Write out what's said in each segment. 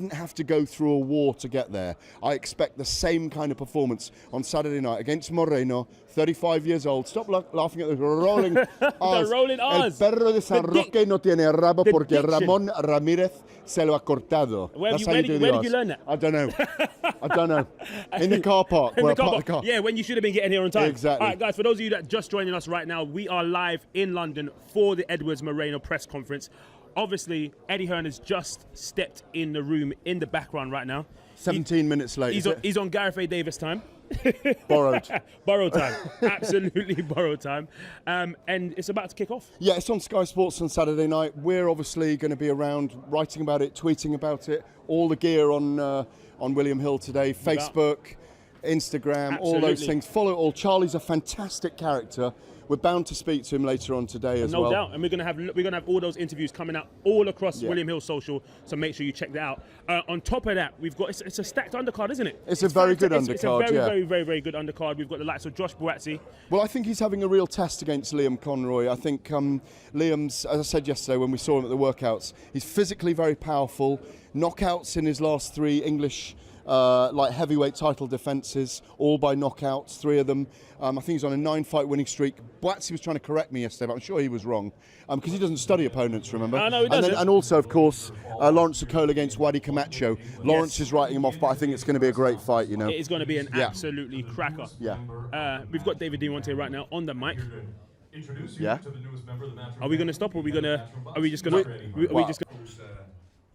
didn't have to go through a war to get there. I expect the same kind of performance on Saturday night against Moreno, 35 years old. Stop laughing at the rolling R's. The rolling R's. El perro de San Roque no tiene rabo porque Ramón Ramírez se lo ha cortado. Where did you learn that? I don't know. I don't know. In the car park. In the car park. Yeah, when you should have been getting here on time. Exactly. All right, guys, for those of you that just joining us right now, we are live in London for the Edwards-Moreno press conference. Obviously, Eddie Hearn has just stepped in the room in the background right now. 17 minutes late. He's on Gareth A Davis time. Borrowed. Borrowed time. Absolutely borrowed time. And it's about to kick off. Yeah, it's on Sky Sports on Saturday night. We're obviously going to be around writing about it, tweeting about it. All the gear on William Hill today. Facebook, Instagram, all those things. Follow it all. Charlie's a fantastic character. We're bound to speak to him later on today as well. No doubt, and we're gonna have all those interviews coming out all across William Hill social. So make sure you check that out. On top of that, we've got it's a stacked undercard, isn't it? It's a very good undercard. It's a very good undercard. We've got the likes of Josh Buatsi. Well, I think he's having a real test against Liam Conroy. I think Liam's, as I said yesterday when we saw him at the workouts, he's physically very powerful. Knockouts in his last 3 English like heavyweight title defences, all by knockouts, 3 of them. I think he's on a 9-fight winning streak. Buatsi was trying to correct me yesterday, but I'm sure he was wrong because he doesn't study opponents, remember? No, he doesn't. And also, of course, Lawrence Okolie against Okolie Camacho. Lawrence is writing him off, but I think it's going to be a great fight, you know. It is going to be an absolutely cracker. Yeah. We've got David Demonte right now on the mic. Introduce you to the newest member of the Matchroom. Are we going to stop, or are we just going to?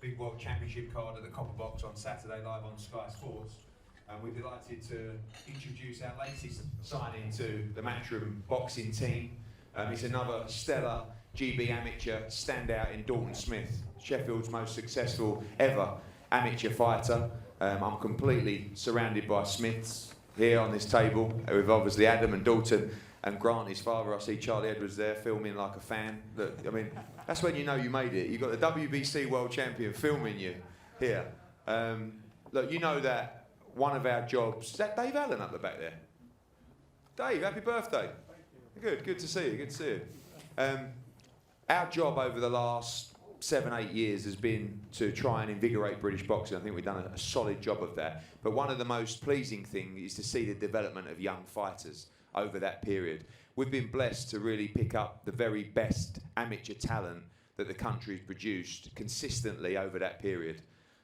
Big World Championship card at the Copper Box on Saturday, live on Sky Sports. And we're delighted to introduce our latest signing to the Matchroom boxing team. It's another stellar GB amateur standout in Dalton Smith, Sheffield's most successful ever amateur fighter. I'm completely surrounded by Smiths here on this table, with obviously Adam and Dalton and Grant, his father. I see Charlie Edwards there filming like a fan. Look, I mean, that's when you know you made it. You've got the WBC world champion filming you here. Look, you know that one of our jobs... Is that Dave Allen up the back there? Dave, happy birthday. Good to see you, good to see you. Our job over the last 7-8 years has been to try and invigorate British boxing. I think we've done a solid job of that. But one of the most pleasing things is to see the development of young fighters over that period. We've been blessed to really pick up the very best amateur talent that the country's produced consistently over that period.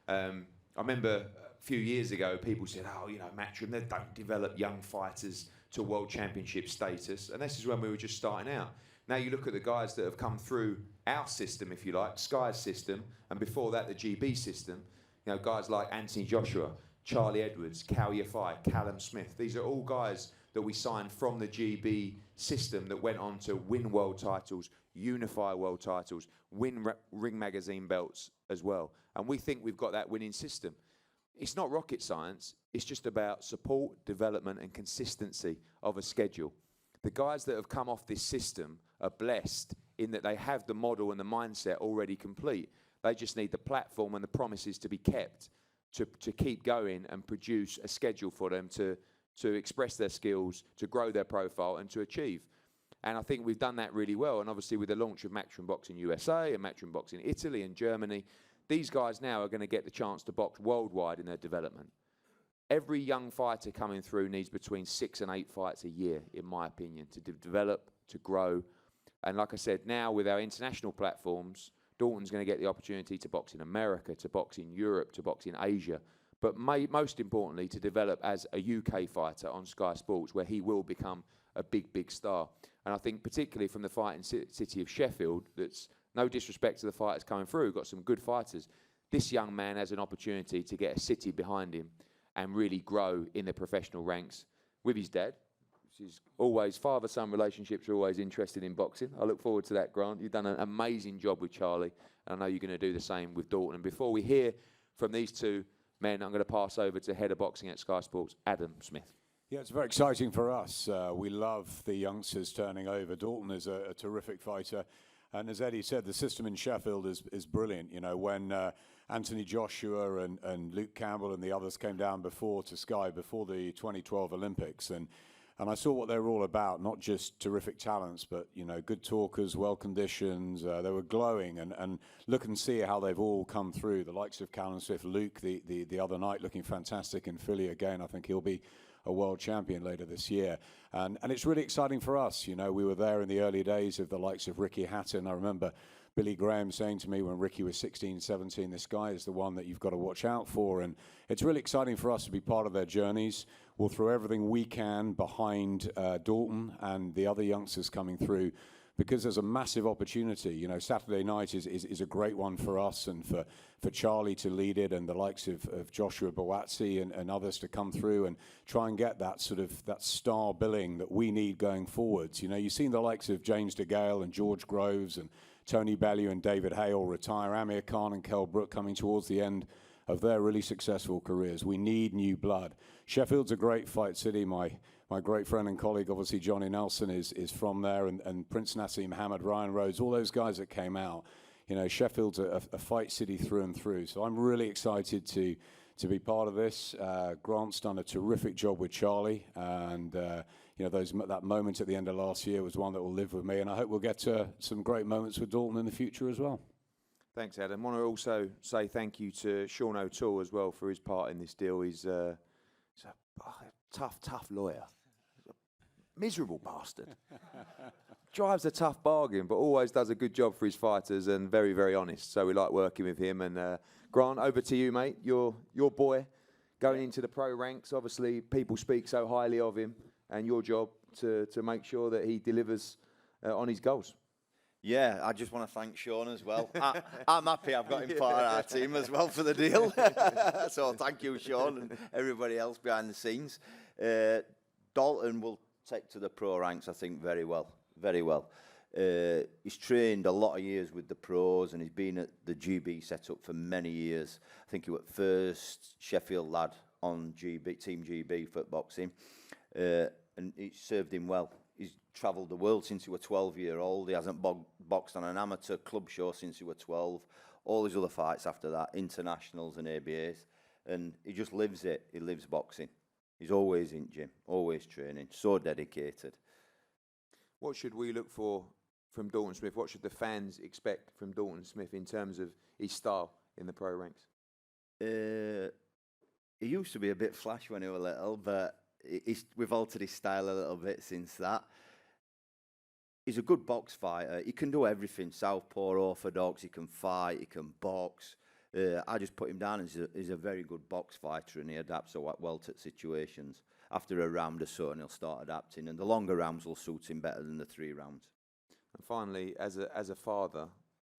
I remember a few years ago, people said, oh, you know, Matchroom, they don't develop young fighters to world championship status. And this is when we were just starting out. Now you look at the guys that have come through our system, if you like, Sky's system, and before that, the GB system. You know, guys like Anthony Joshua, Charlie Edwards, Cal Yafai, Callum Smith. These are all guys that we signed from the GB system that went on to win world titles, unify world titles, win Ring Magazine belts as well. And we think we've got that winning system. It's not rocket science. It's just about support, development, and consistency of a schedule. The guys that have come off this system are blessed in that they have the model and the mindset already complete. They just need the platform and the promises to be kept to keep going and produce a schedule for them to express their skills, to grow their profile, and to achieve. And I think we've done that really well. And obviously with the launch of Matchroom Boxing USA and Matchroom Boxing Italy and Germany, these guys now are going to get the chance to box worldwide in their development. Every young fighter coming through needs between 6 and 8 fights a year, in my opinion, to develop, to grow. And like I said, now with our international platforms, Dalton's going to get the opportunity to box in America, to box in Europe, to box in Asia, but most importantly, to develop as a UK fighter on Sky Sports, where he will become a big star. And I think particularly from the fighting city of Sheffield, that's no disrespect to the fighters coming through, got some good fighters. This young man has an opportunity to get a city behind him and really grow in the professional ranks with his dad, which is always, father-son relationships are always interested in boxing. I look forward to that, Grant. You've done an amazing job with Charlie, and I know you're going to do the same with Dalton. And before we hear from these two men, I'm going to pass over to head of boxing at Sky Sports, Adam Smith. Yeah, it's very exciting for us. We love the youngsters turning over. Dalton is a terrific fighter. And as Eddie said, the system in Sheffield is brilliant. You know, when Anthony Joshua and Luke Campbell and the others came down to Sky before the 2012 Olympics, and And I saw what they were all about, not just terrific talents, but, you know, good talkers, well conditioned. They were glowing, and look and see how they've all come through. The likes of Callum Swift, Luke the other night looking fantastic in Philly again. I think he'll be a world champion later this year. And it's really exciting for us. You know, we were there in the early days of the likes of Ricky Hatton. I remember Billy Graham saying to me when Ricky was 16, 17, this guy is the one that you've got to watch out for. And it's really exciting for us to be part of their journeys. We'll throw everything we can behind Dalton and the other youngsters coming through, because there's a massive opportunity. You know, Saturday night is a great one for us and for Charlie to lead it, and the likes of Joshua Buatsi and others to come through and try and get that sort of that star billing that we need going forwards. You know, you've seen the likes of James DeGale and George Groves and Tony Bellew and David Hale retire, Amir Khan and Kel Brook coming towards the end of their really successful careers. We need new blood. Sheffield's a great fight city. My great friend and colleague, obviously Johnny Nelson, is from there, and Prince Nassim Mohammed, Ryan Rhodes, all those guys that came out. You know, Sheffield's a fight city through and through. So I'm really excited to be part of this. Grant's done a terrific job with Charlie, and you know, that moment at the end of last year was one that will live with me, and I hope we'll get some great moments with Dalton in the future as well. Thanks, Adam. I want to also say thank you to Sean O'Toole as well for his part in this deal. He's a tough lawyer. Miserable bastard. Drives a tough bargain, but always does a good job for his fighters, and very, very honest. So we like working with him. And Grant, over to you, mate. Your boy going into the pro ranks. Obviously, people speak so highly of him, and your job to make sure that he delivers on his goals. Yeah, I just want to thank Sean as well. I'm happy I've got him part of our team as well for the deal. So thank you, Sean, and everybody else behind the scenes. Dalton will take to the pro ranks, I think, very well. Very well. He's trained a lot of years with the pros, and he's been at the GB setup for many years. I think he was first Sheffield lad on GB, Team GB for boxing, and it served him well. He's travelled the world since he was 12-year-old. He hasn't boxed on an amateur club show since he was 12. All his other fights after that, internationals and ABAs. And he just lives it. He lives boxing. He's always in gym, always training, so dedicated. What should we look for from Dalton Smith? What should the fans expect from Dalton Smith in terms of his style in the pro ranks? He used to be a bit flash when he was little, but we've altered his style a little bit since that. He's a good box fighter. He can do everything. Southpaw, orthodox. He can fight. He can box. I just put him down as he's a very good box fighter, and he adapts well to situations. After a round or so, and he'll start adapting, and the longer rounds will suit him better than the 3 rounds. And finally, as a father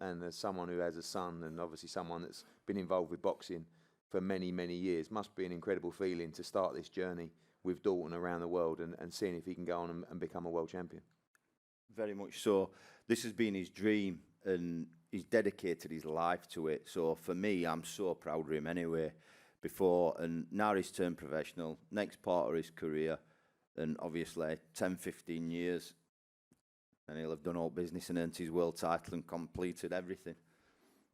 and as someone who has a son, and obviously someone that's been involved with boxing for many, many years, must be an incredible feeling to start this journey with Dalton around the world and seeing if he can go on and become a world champion. Very much so. This has been his dream, and he's dedicated his life to it. So for me, I'm so proud of him anyway. Before, and now he's turned professional, next part of his career, and obviously 10, 15 years, and he'll have done all business and earned his world title and completed everything.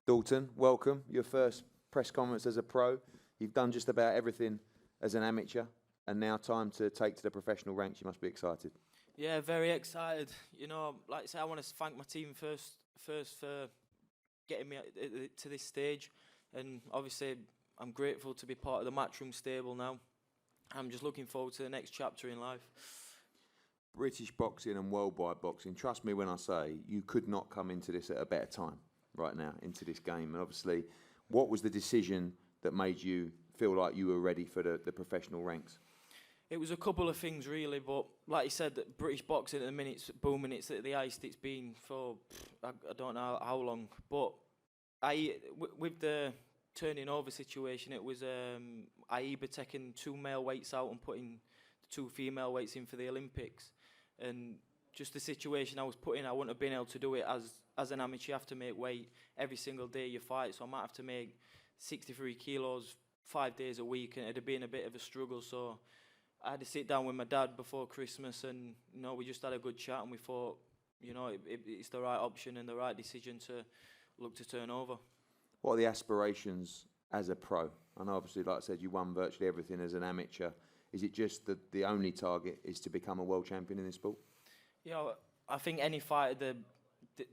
Dalton, welcome. Your first press conference as a pro. You've done just about everything as an amateur, and now time to take to the professional ranks. You must be excited. Yeah, very excited. You know, like I say, I want to thank my team first for getting me to this stage, and obviously I'm grateful to be part of the Matchroom stable now. I'm just looking forward to the next chapter in life. British boxing and worldwide boxing, trust me when I say you could not come into this at a better time right now, into this game. And obviously, what was the decision that made you feel like you were ready for the professional ranks? It was a couple of things really, but like you said, that British boxing at the minute's booming. It's at the highest it's been for, I don't know how long. But with the turning over situation, it was AIBA taking 2 male weights out and putting the 2 female weights in for the Olympics, and just the situation I was put in, I wouldn't have been able to do it as an amateur. You have to make weight every single day you fight, so I might have to make 63 kilos 5 days a week, and it'd have been a bit of a struggle. So I had to sit down with my dad before Christmas, and you know, we just had a good chat, and we thought, you know, it's the right option and the right decision to look to turn over. What are the aspirations as a pro? And obviously, like I said, you won virtually everything as an amateur. Is it just that the only target is to become a world champion in this sport? You know, I think any fight at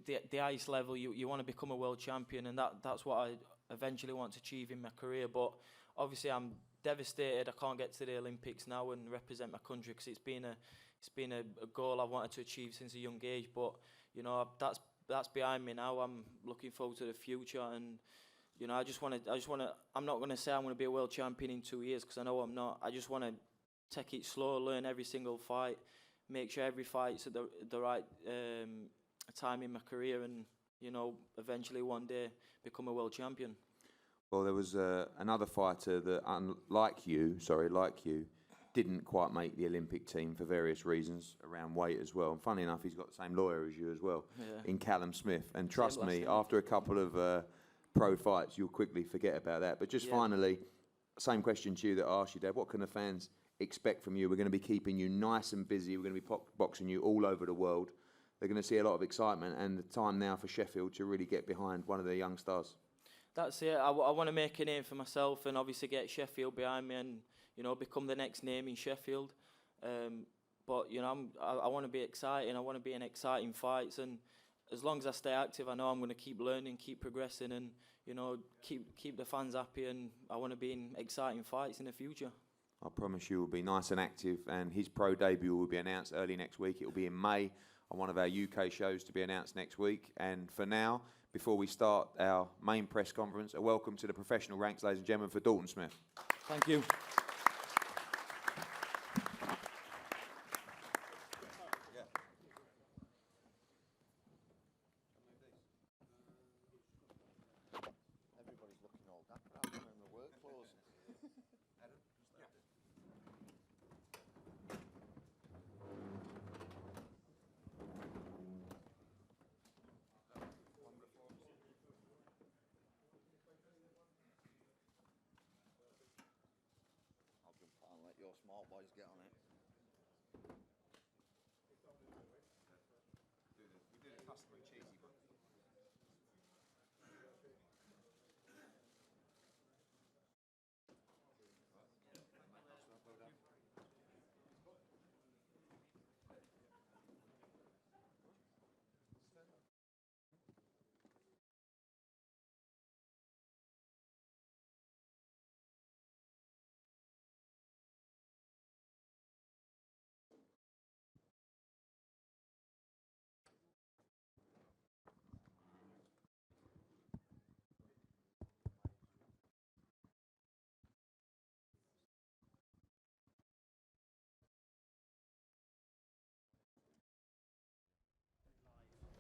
the highest level, you want to become a world champion, and that's what I eventually want to achieve in my career. But obviously, I'm devastated I can't get to the Olympics now and represent my country, because it's been a goal I've wanted to achieve since a young age. But you know, that's behind me now. I'm looking forward to the future, and you know, I just want to. I'm not going to say I'm going to be a world champion in 2 years, because I know I'm not. I just want to take it slow, learn every single fight, make sure every fight's at the right time in my career, and you know, eventually one day become a world champion. Well, there was another fighter that, like you, didn't quite make the Olympic team for various reasons around weight as well. And funny enough, he's got the same lawyer as you as well, in Callum Smith. And trust me, after a couple of pro fights, you'll quickly forget about that. But just finally, same question to you that I asked you, Dave. What can the fans expect from you? We're going to be keeping you nice and busy. We're going to be boxing you all over the world. They're going to see a lot of excitement, and the time now for Sheffield to really get behind one of their young stars. That's it. I want to make a name for myself, and obviously get Sheffield behind me, and you know, become the next name in Sheffield. But you know, I want to be exciting. I want to be in exciting fights, and as long as I stay active, I know I'm going to keep learning, keep progressing, and you know, keep the fans happy. And I want to be in exciting fights in the future. I promise you will be nice and active, and his pro debut will be announced early next week. It will be in May on one of our UK shows, to be announced next week. And for now, before we start our main press conference, a welcome to the professional ranks, ladies and gentlemen, for Dalton Smith. Thank you. Everybody's looking all dapper in the work clothes. I'll jump out and let your small boys get on it. We do the customary cheesy one.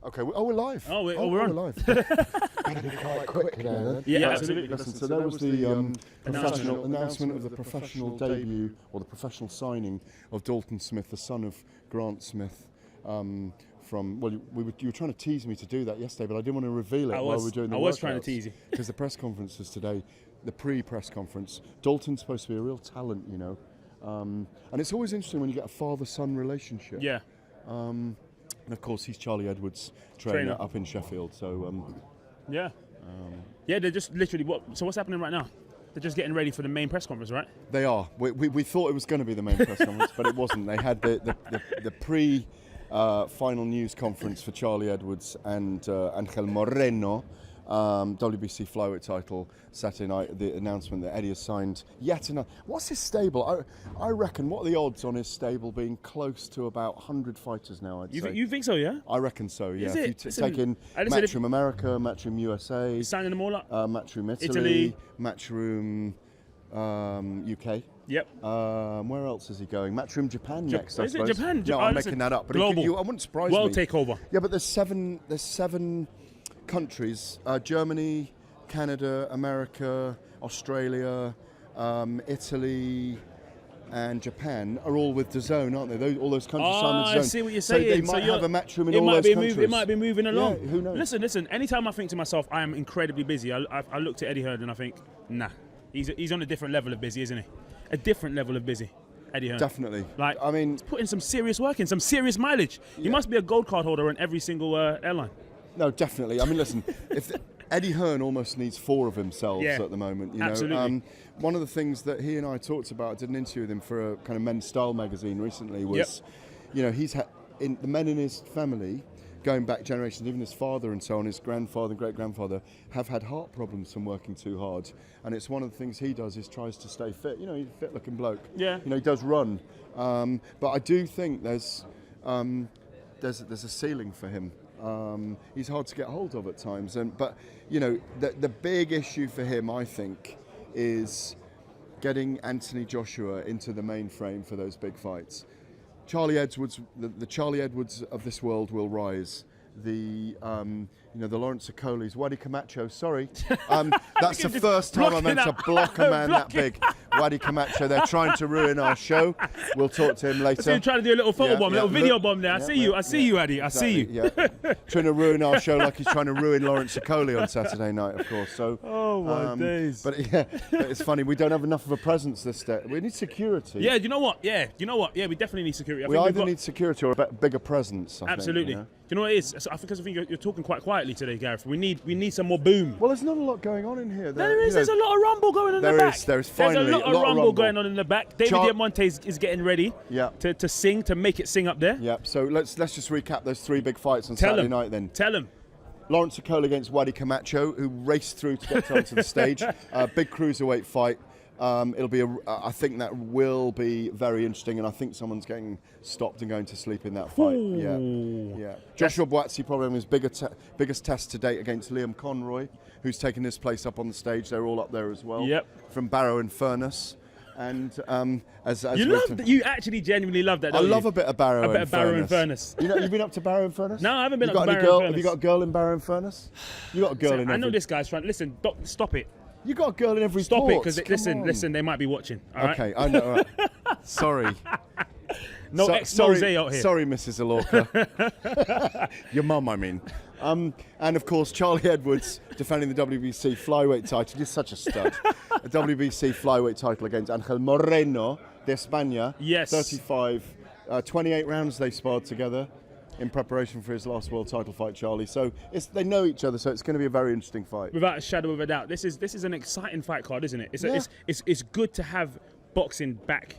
Okay, we're live. Oh, we're on. Live. Gotta be quite quick now, then. Yeah, absolutely. Listen, so that was the professional announcement of the professional debut, or the professional signing of Dalton Smith, the son of Grant Smith. From you were trying to tease me to do that yesterday, but I didn't want to reveal it while we were doing the workouts. I was trying to tease you because the press conference was today, the pre-press conference. Dalton's supposed to be a real talent, you know, and it's always interesting when you get a father-son relationship. Yeah. And of course, he's Charlie Edwards' trainer up in Sheffield. So yeah, they're just literally So what's happening right now? They're just getting ready for the main press conference, right? They are. We thought it was going to be the main press conference, but it wasn't. They had the pre-final news conference for Charlie Edwards and Angel Moreno, WBC flyweight title Saturday night. The announcement that Eddie has signed yet another. What's his stable? I reckon. What are the odds on his stable being close to about 100 fighters now? I'd say. You think so? Yeah. I reckon so. Yeah. Is it? If you take in Matchroom America, Matchroom USA, signing them all up. Matchroom Italy, Matchroom UK. Yep. Where else is he going? Matchroom Japan next. Is it Japan? No, I'm making that up. But global. I wouldn't surprise me. World takeover. Yeah, but there's seven countries: Germany, Canada, America, Australia, Italy, and Japan are all with DAZN, aren't they? All those countries signed with DAZN. I see what you're saying. So they might have a Matchroom in all those countries. It might be moving along. Yeah, who knows? Listen. Anytime I think to myself, I am incredibly busy. I looked at Eddie Hearn and I think, nah, he's on a different level of busy, isn't he? A different level of busy. Eddie Hearn. Definitely. Like, I mean, he's putting some serious work in, some serious mileage. He must be a gold card holder on every single airline. No, definitely. I mean, listen, if Eddie Hearn almost needs 4 of himself Yeah, at the moment. You absolutely. know, one of the things that he and I talked about, I did an interview with him for a kind of men's style magazine recently, was, you know, he's the men in his family, going back generations, even his father and so on, his grandfather and great-grandfather, have had heart problems from working too hard. And it's one of the things he does is tries to stay fit. You know, he's a fit-looking bloke. Yeah. You know, he does run. But I do think there's a ceiling for him. He's hard to get hold of at times. But, you know, the big issue for him, I think, is getting Anthony Joshua into the main frame for those big fights. Charlie Edwards, the Charlie Edwards of this world will rise. The Lawrence Okolie, Buatsi Camacho. Sorry, that's the first time I meant to block a man that big. Buatsi Camacho. They're trying to ruin our show. We'll talk to him later. So you're trying to do a little photo bomb, a little video bomb there. I see you, Eddie. I see you. Yeah. Trying to ruin our show like he's trying to ruin Lawrence Okolie on Saturday night, of course. So. Oh my days. But it's funny. We don't have enough of a presence this day. We need security. Yeah, you know what? Yeah, we definitely need security. We either need security or a bigger presence. I Absolutely. think, you know? Do you know what it is? So I think you're talking quite quietly today, Gareth. We need some more boom. Well, there's not a lot going on in here. There is. There's a lot of rumble going on in the back. There's finally a lot of rumble going on in the back. David Diamante is getting ready. Yeah. To sing, to make it sing up there. Yeah. So let's just recap those 3 big fights on Saturday night then. Tell him. Lawrence Okolie against Buatsi Camacho, who raced through to get onto the stage. Big cruiserweight fight. It'll be I think that will be very interesting, and I think someone's getting stopped and going to sleep in that fight. Ooh. Yeah. Joshua Buatsi probably his biggest test to date against Liam Conroy, who's taken his place up on the stage. They're all up there as well. Yep. From Barrow and Furness. And you actually genuinely love that. I don't love you? a bit of Barrow. A bit of Barrow and Furness. You know, you've been up to Barrow and Furness? No, I haven't been up to Barrow and Furness. Have you got a girl in Barrow and Furness? You got a girl in. I know this guy's trying. Listen, stop it. You got a girl in every Stop port. it, because listen, they might be watching. All right? Okay, I know. All right. Sorry. No expose out here. Sorry, Mrs. Alorca. Your mum, I mean. And of course, Charlie Edwards defending the WBC flyweight title. He's such a stud. A WBC flyweight title against Angel Moreno de España. Yes. 28 rounds they sparred together in preparation for his last world title fight, Charlie. So they know each other, so it's going to be a very interesting fight. Without a shadow of a doubt. This is an exciting fight card, isn't it? It's good to have boxing back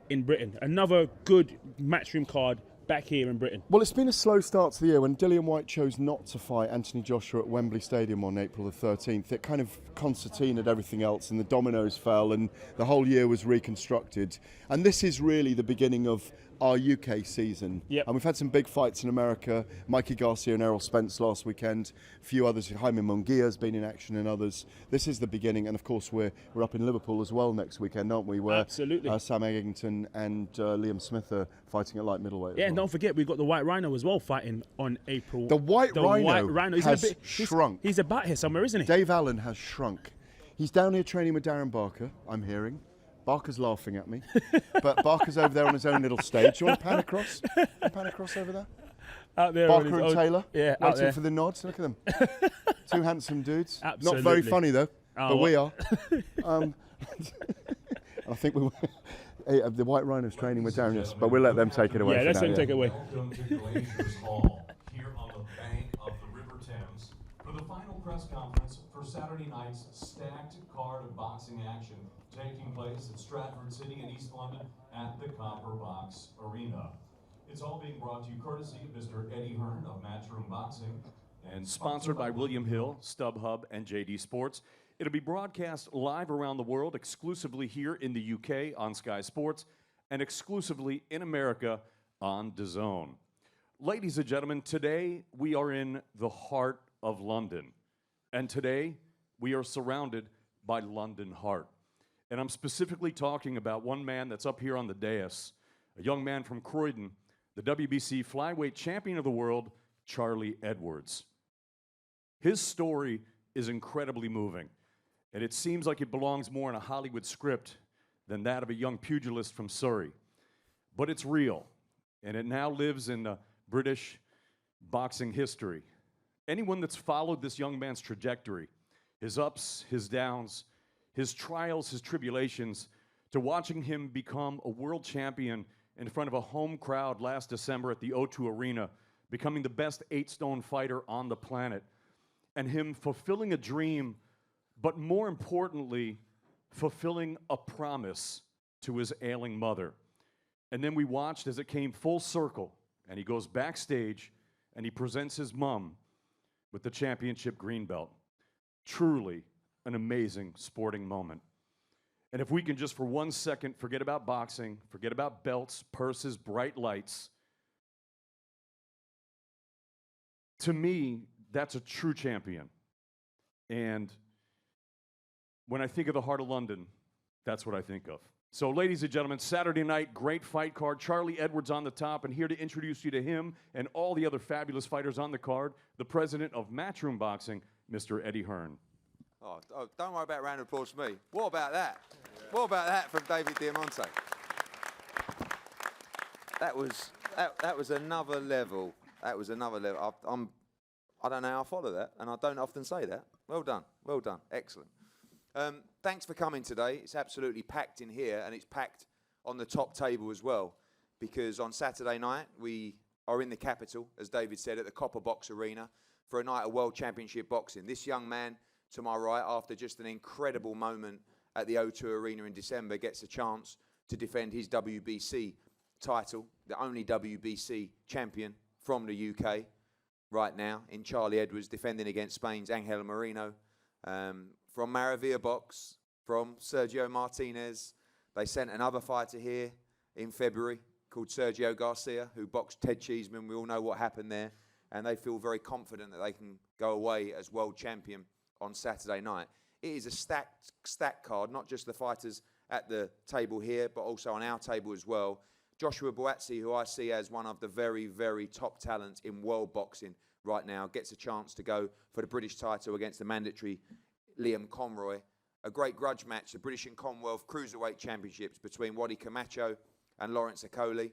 in Britain. Another good matchroom card back here in Britain. Well, it's been a slow start to the year. When Dillian Whyte chose not to fight Anthony Joshua at Wembley Stadium on April the 13th, it kind of concertinaed everything else, and the dominoes fell, and the whole year was reconstructed. And this is really the beginning of our UK season. Yep. And we've had some big fights in America. Mikey Garcia and Errol Spence last weekend. A few others. Jaime Munguia's been in action, and others. This is the beginning. And of course, we're up in Liverpool as well next weekend, aren't we? Where Absolutely. Sam Eggington and Liam Smith are fighting at light middleweight. Yeah, as and well. don't forget, we've got the White Rhino as well fighting on April. The White Rhino has shrunk. He's about here somewhere, isn't he? Dave Allen has shrunk. He's down here training with Darren Barker, I'm hearing. Barker's laughing at me. But Barker's over there on his own little stage. Do you want to pan across? Pan across over there? Out there. Barker and Taylor. Yeah, out waiting there. for the nods. Look at them. 2 handsome dudes. Absolutely. Not very funny, though. Oh, but we are. I think the White Rhino's training with Darren, yes. But we'll let them take it away. Yeah, let's let them take it away. Welcome to Glazers Hall, here on the bank of the River Thames, for the final press conference for Saturday night's stacked card of boxing action taking place at Stratford City in East London at the Copper Box Arena. It's all being brought to you courtesy of Mr. Eddie Hearn of Matchroom Boxing. And sponsored by William Hill, StubHub, and JD Sports. It'll be broadcast live around the world, exclusively here in the UK on Sky Sports, and exclusively in America on DAZN. Ladies and gentlemen, today we are in the heart of London. And today we are surrounded by London heart. And I'm specifically talking about one man that's up here on the dais, a young man from Croydon, the WBC flyweight champion of the world, Charlie Edwards. His story is incredibly moving, and it seems like it belongs more in a Hollywood script than that of a young pugilist from Surrey. But it's real, and it now lives in British boxing history. Anyone that's followed this young man's trajectory, his ups, his downs, his trials, his tribulations, to watching him become a world champion in front of a home crowd last December at the O2 Arena, becoming the best 8-stone fighter on the planet, and him fulfilling a dream, but more importantly, fulfilling a promise to his ailing mother. And then we watched as it came full circle, and he goes backstage and he presents his mom with the championship green belt. Truly an amazing sporting moment. And if we can just for 1 second forget about boxing, forget about belts, purses, bright lights, to me, that's a true champion. And when I think of the Heart of London, that's what I think of. So, ladies and gentlemen, Saturday night, great fight card. Charlie Edwards on the top, and here to introduce you to him and all the other fabulous fighters on the card, the president of Matchroom Boxing, Mr. Eddie Hearn. Oh, don't worry about a round of applause for me. What about that? Yeah. What about that from David Diamante? That was another level. That was another level. I don't know how I follow that, and I don't often say that. Well done. Well done. Excellent. Thanks for coming today. It's absolutely packed in here, and it's packed on the top table as well, because on Saturday night we are in the capital, as David said, at the Copper Box Arena for a night of World Championship Boxing. This young man to my right, after just an incredible moment at the O2 Arena in December, gets a chance to defend his WBC title, the only WBC champion from the UK right now, in Charlie Edwards, defending against Spain's Angel Moreno. From Maravilla Box, from Sergio Martinez. They sent another fighter here in February called Sergio Garcia, who boxed Ted Cheeseman. We all know what happened there. And they feel very confident that they can go away as world champion on Saturday night. It is a stacked card, not just the fighters at the table here, but also on our table as well. Joshua Buatsi, who I see as one of the very, very top talents in world boxing right now, gets a chance to go for the British title against the mandatory Liam Conroy. A great grudge match, the British and Commonwealth Cruiserweight Championships between Okolie Camacho and Lawrence Okolie.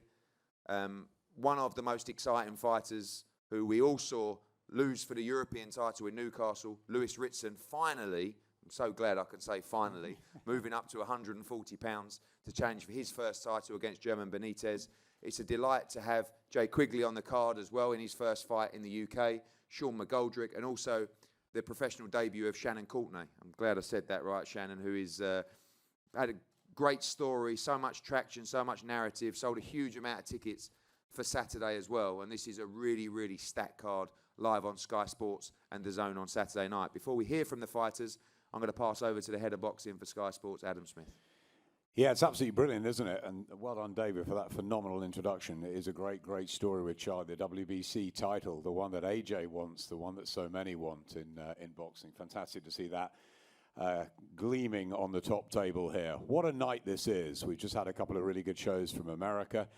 One of the most exciting fighters who we all saw lose for the European title in Newcastle, Lewis Ritson, finally, I'm so glad I can say finally, moving up to 140 pounds to challenge for his first title against German Benitez. It's a delight to have Jay Quigley on the card as well in his first fight in the UK, Sean McGoldrick, and also the professional debut of Shannon Courtenay. I'm glad I said that right, Shannon, who is had a great story, so much traction, so much narrative, sold a huge amount of tickets for Saturday as well. And this is a really, really stacked card live on Sky Sports and DAZN on Saturday night. Before we hear from the fighters, I'm going to pass over to the head of boxing for Sky Sports, Adam Smith. Yeah, it's absolutely brilliant, isn't it? And well done, David, for that phenomenal introduction. It is a great, great story with Charlie, the WBC title, the one that AJ wants, the one that so many want in boxing. Fantastic to see that gleaming on the top table here. What a night this is. We've just had a couple of really good shows from America.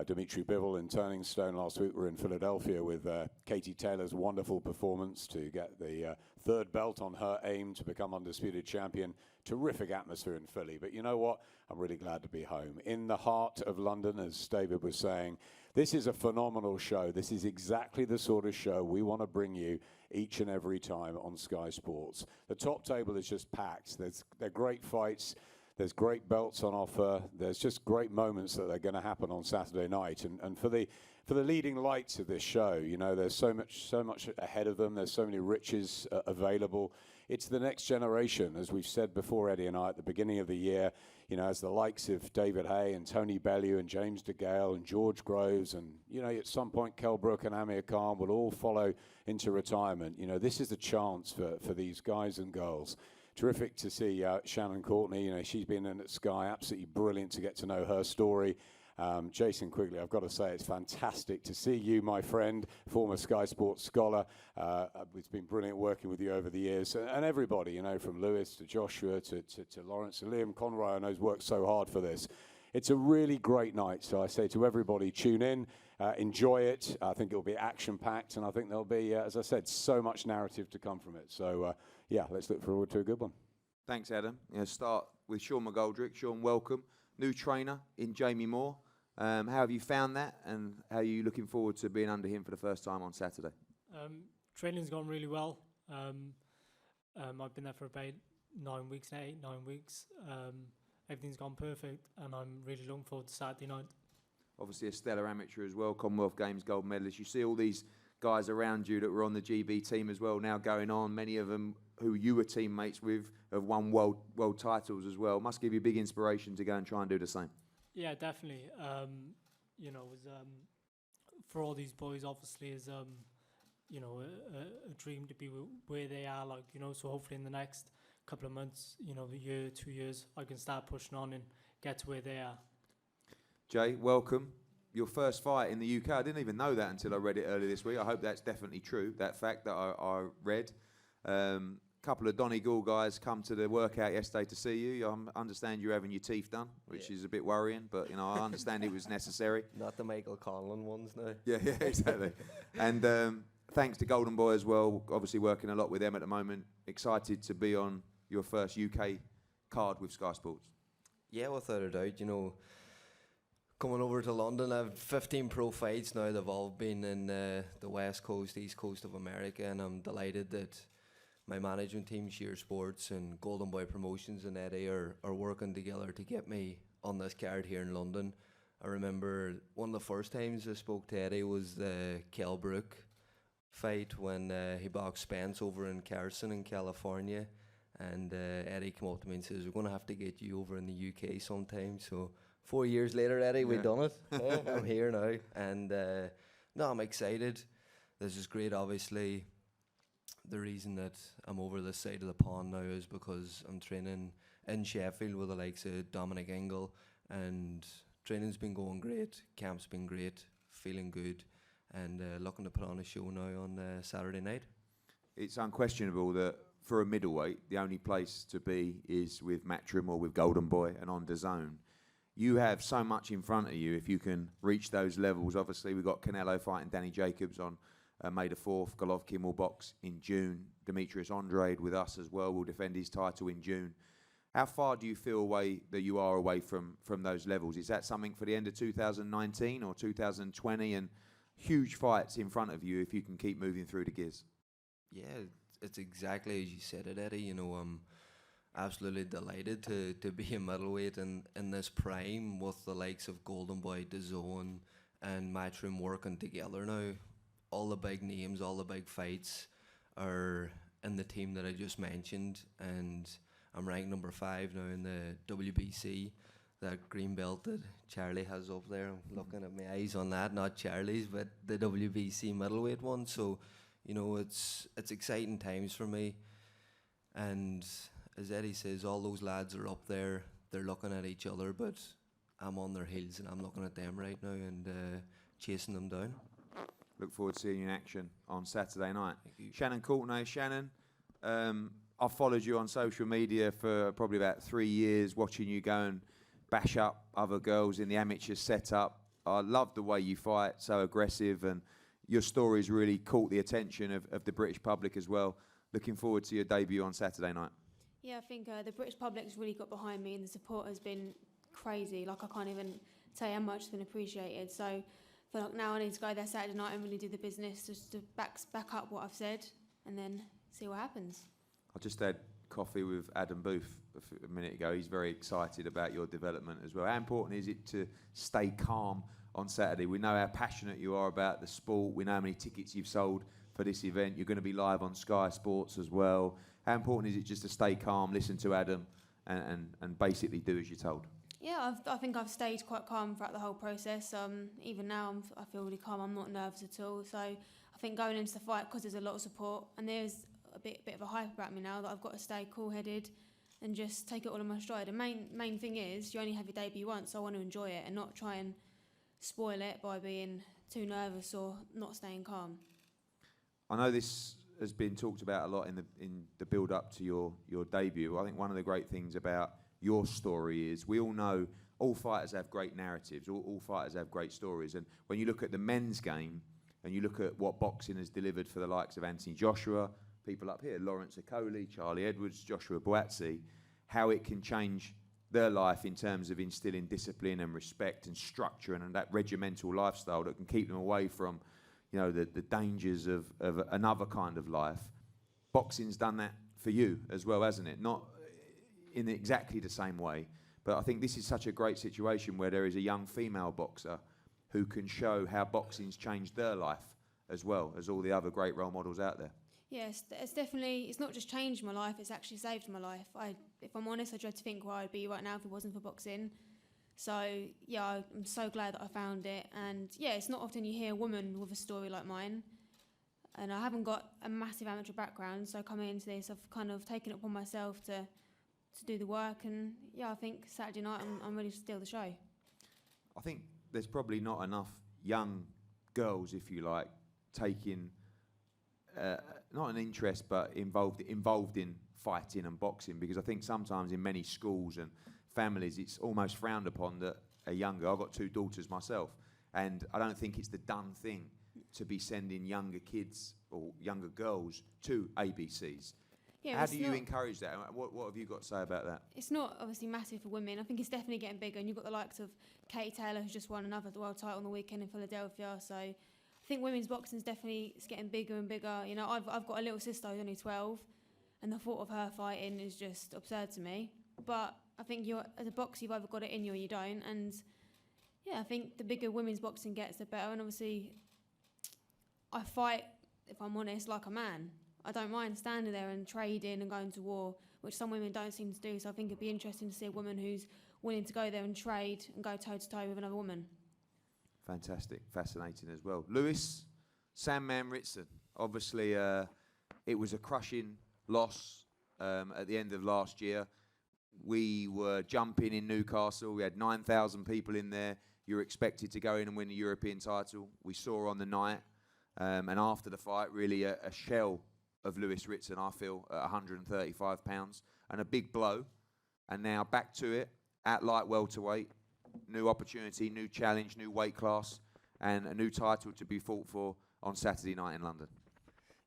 Dimitri Bivol in Turning Stone last week. We're in Philadelphia with Katie Taylor's wonderful performance to get the third belt on her aim to become undisputed champion. Terrific atmosphere in Philly. But you know what? I'm really glad to be home. In the heart of London, as David was saying, this is a phenomenal show. This is exactly the sort of show we want to bring you each and every time on Sky Sports. The top table is just packed. They're great fights. There's great belts on offer. There's just great moments that are going to happen on Saturday night. And for the leading lights of this show, you know, there's so much ahead of them. There's so many riches available. It's the next generation, as we've said before, Eddie and I, at the beginning of the year, you know, as the likes of David A and Tony Bellew and James DeGale and George Groves and, you know, at some point Kell Brook and Amir Khan will all follow into retirement. You know, this is the chance for these guys and girls. Terrific to see Shannon Courtenay. You know, she's been in at Sky. Absolutely brilliant to get to know her story. Jason Quigley, I've got to say, it's fantastic to see you, my friend, former Sky Sports scholar. It's been brilliant working with you over the years. And everybody, you know, from Lewis to Joshua to Lawrence and Liam Conroy, I know has worked so hard for this. It's a really great night. So I say to everybody, tune in, enjoy it. I think it'll be action-packed. And I think there'll be, as I said, so much narrative to come from it. So, yeah, let's look forward to a good one. Thanks, Adam. Start with Sean McGoldrick. Sean, welcome. New trainer in Jamie Moore. How have you found that, and how are you looking forward to being under him for the first time on Saturday? Training's gone really well. I've been there for about 9 weeks now, 9 weeks. Everything's gone perfect, and I'm really looking forward to Saturday night. Obviously a stellar amateur as well, Commonwealth Games gold medalist. You see all these guys around you that were on the GB team as well, now going on. Many of them who you were teammates with have won world titles as well. Must give you big inspiration to go and try and do the same. Yeah, definitely. You know, for all these boys, obviously, is you know, a dream to be where they are. Like, you know, so hopefully in the next couple of months, you know, a year, 2 years, I can start pushing on and get to where they are. Jay, welcome. Your first fight in the UK. I didn't even know that until I read it earlier this week. I hope that's definitely true, that fact that I read. Couple of Donegal guys come to the workout yesterday to see you. I understand you're having your teeth done, which is a bit worrying, but you know, I understand it was necessary. Not the Michael Conlon ones now. Yeah, exactly. And thanks to Golden Boy as well, obviously working a lot with them at the moment. Excited to be on your first UK card with Sky Sports. Yeah, without a doubt. You know, coming over to London, I've 15 pro fights now. They've all been in the West Coast, East Coast of America, and I'm delighted that my management team, CheekySport and Golden Boy Promotions and Eddie are working together to get me on this card here in London. I remember one of the first times I spoke to Eddie was the Kelbrook fight when he boxed Spence over in Carson in California, and Eddie came up to me and says, we're going to have to get you over in the UK sometime. So 4 years later, Eddie, we've done it. I'm here now, and no, I'm excited. This is great. Obviously, the reason that I'm over this side of the pond now is because I'm training in Sheffield with the likes of Dominic Ingle, and training's been going great, camp's been great, feeling good, and looking to put on a show now on Saturday night. It's unquestionable that for a middleweight, the only place to be is with Matchroom or with Golden Boy and on DAZN. You have so much in front of you if you can reach those levels. Obviously, we've got Canelo fighting Danny Jacobs on May the 4th. Golovkin will box in June. Demetrius Andrade with us as well will defend his title in June. How far do you feel away that you are away from those levels? Is that something for the end of 2019 or 2020? And huge fights in front of you if you can keep moving through the gears. Yeah, it's exactly as you said it, Eddie. You know, I'm absolutely delighted to be a middleweight in this prime with the likes of Golden Boy, DAZN and Matchroom working together now. All the big names, all the big fights are in the team that I just mentioned, and I'm ranked number 5 now in the WBC, that green belt that Charlie has up there. I'm looking at my eyes on that, not Charlie's, but the WBC middleweight one. So, you know, it's exciting times for me. And as Eddie says, all those lads are up there, they're looking at each other, but I'm on their heels and I'm looking at them right now and chasing them down. Look forward to seeing you in action on Saturday night. Shannon Courtenay. Shannon, I've followed you on social media for probably about 3 years, watching you go and bash up other girls in the amateur setup. I love the way you fight, so aggressive, and your stories really caught the attention of the British public as well. Looking forward to your debut on Saturday night. Yeah, I think the British public's really got behind me, and the support has been crazy. Like, I can't even tell you how much it's been appreciated. So I feel like now I need to go there Saturday night and really do the business, just to back up what I've said, and then see what happens. I just had coffee with Adam Booth a minute ago. He's very excited about your development as well. How important is it to stay calm on Saturday? We know how passionate you are about the sport. We know how many tickets you've sold for this event. You're going to be live on Sky Sports as well. How important is it just to stay calm, listen to Adam, and basically do as you're told? Yeah, I think I've stayed quite calm throughout the whole process. Even now, I feel really calm. I'm not nervous at all. So I think going into the fight, because there's a lot of support and there's a bit of a hype about me now, that I've got to stay cool-headed and just take it all in my stride. The main thing is you only have your debut once, so I want to enjoy it and not try and spoil it by being too nervous or not staying calm. I know this has been talked about a lot in the build-up to your debut. I think one of the great things about your story is we all know all fighters have great narratives, all fighters have great stories. And when you look at the men's game and you look at what boxing has delivered for the likes of Anthony Joshua, people up here, Lawrence Okolie, Charlie Edwards, Joshua Buatsi, how it can change their life in terms of instilling discipline and respect and structure and that regimental lifestyle that can keep them away from, you know, the dangers of another kind of life. Boxing's done that for you as well, hasn't it? Not in exactly the same way, but I think this is such a great situation where there is a young female boxer who can show how boxing's changed their life as well as all the other great role models out there. Yes, it's definitely, it's not just changed my life, it's actually saved my life. If I'm honest, I dread to think where I'd be right now if it wasn't for boxing. So, yeah, I'm so glad that I found it. And, yeah, it's not often you hear a woman with a story like mine. And I haven't got a massive amateur background, so coming into this, I've kind of taken it upon myself to do the work. And, yeah, I think Saturday night I'm ready to steal the show. I think there's probably not enough young girls, if you like, taking not an interest, but involved in fighting and boxing, because I think sometimes in many schools and families it's almost frowned upon that a young girl. I've got 2 daughters myself, and I don't think it's the done thing to be sending younger kids or younger girls to ABCs. Yeah, How do you encourage that? What have you got to say about that? It's not obviously massive for women. I think it's definitely getting bigger, and you've got the likes of Katie Taylor, who's just won another world title on the weekend in Philadelphia. So I think women's boxing is definitely getting bigger and bigger. You know, I've got a little sister who's only 12, and the thought of her fighting is just absurd to me. But I think as a boxer, you've either got it in you or you don't. And yeah, I think the bigger women's boxing gets, the better. And obviously, I fight, if I'm honest, like a man. I don't mind standing there and trading and going to war, which some women don't seem to do. So I think it'd be interesting to see a woman who's willing to go there and trade and go toe-to-toe with another woman. Fantastic, fascinating as well. Lewis, Sandman Ritson, obviously it was a crushing loss at the end of last year. We were jumping in Newcastle. We had 9,000 people in there. You were expected to go in and win the European title. We saw on the night, and after the fight, really a shell of Lewis Ritson, I feel, at 135 pounds, and a big blow. And now back to it at light welterweight. New opportunity, new challenge, new weight class, and a new title to be fought for on Saturday night in London.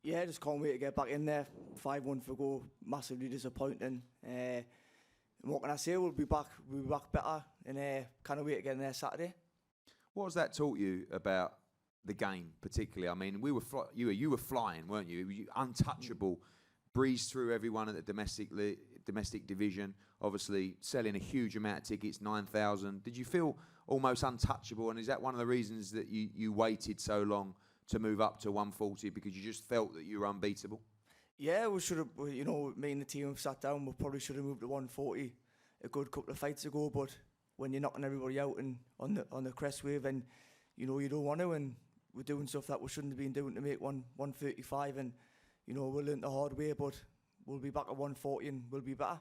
Yeah, just can't wait to get back in there. 5-1 for go, massively disappointing. What can I say? We'll be back better, and can't wait to get in there Saturday. What has that taught you about the game, particularly? I mean, you were flying, weren't you? You untouchable, breezed through everyone at the domestic division. Obviously, selling a huge amount of tickets, 9,000. Did you feel almost untouchable? And is that one of the reasons that you waited so long to move up to 140, because you just felt that you were unbeatable? Yeah, we should have. You know, me and the team have sat down. We probably should have moved to 140 a good couple of fights ago. But when you're knocking everybody out and on the crest wave, and you know you don't want to, and we're doing stuff that we shouldn't have been doing to make 135, and you know we learned the hard way. But we'll be back at 140 and we'll be better.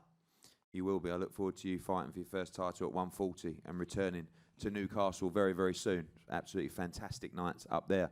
You will be. I look forward to you fighting for your first title at 140 and returning to Newcastle very, very soon. Absolutely fantastic nights up there.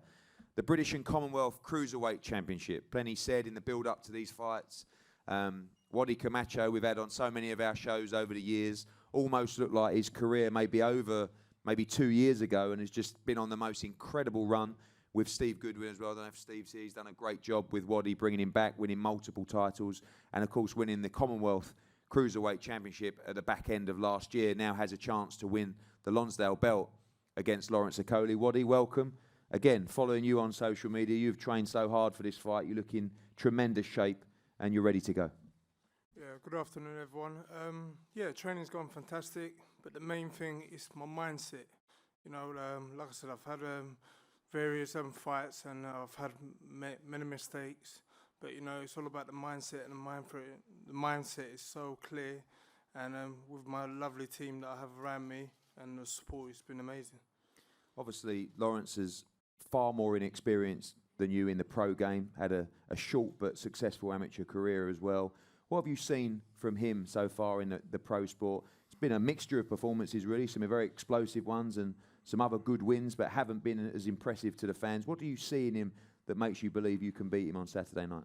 The British and Commonwealth Cruiserweight Championship. Plenty said in the build-up to these fights. Okolie Camacho, we've had on so many of our shows over the years, almost looked like his career may be over maybe 2 years ago, and has just been on the most incredible run with Steve Goodwin as well. I don't know if Steve's here. He's done a great job with Okolie, bringing him back, winning multiple titles, and of course winning the Commonwealth Cruiserweight Championship at the back end of last year. Now has a chance to win the Lonsdale belt against Lawrence Okolie. Okolie, welcome. Again, following you on social media, you've trained so hard for this fight. You look in tremendous shape and you're ready to go. Yeah, good afternoon, everyone. Yeah, training's gone fantastic, but the main thing is my mindset. You know, like I said, I've had various fights, and I've had many mistakes, but you know, it's all about the mindset and the mind for it. The mindset is so clear, and with my lovely team that I have around me and the support, it's been amazing. Obviously, Lawrence is far more inexperienced than you in the pro game, had a short but successful amateur career as well. What have you seen from him so far in the pro sport? It's been a mixture of performances, really, some very explosive ones and some other good wins, but haven't been as impressive to the fans. What do you see in him that makes you believe you can beat him on Saturday night?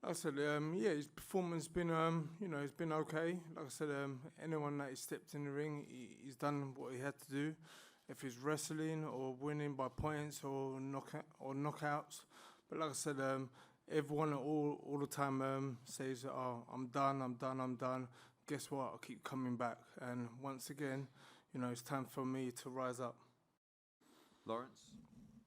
Like I said, yeah, his performance been, you know, it's been okay. Like I said, anyone that has stepped in the ring, he's done what he had to do. If it's wrestling or winning by points or knockouts, but like I said, everyone all the time says, "Oh, I'm done." Guess what? I keep coming back, and once again, you know, it's time for me to rise up. Lawrence,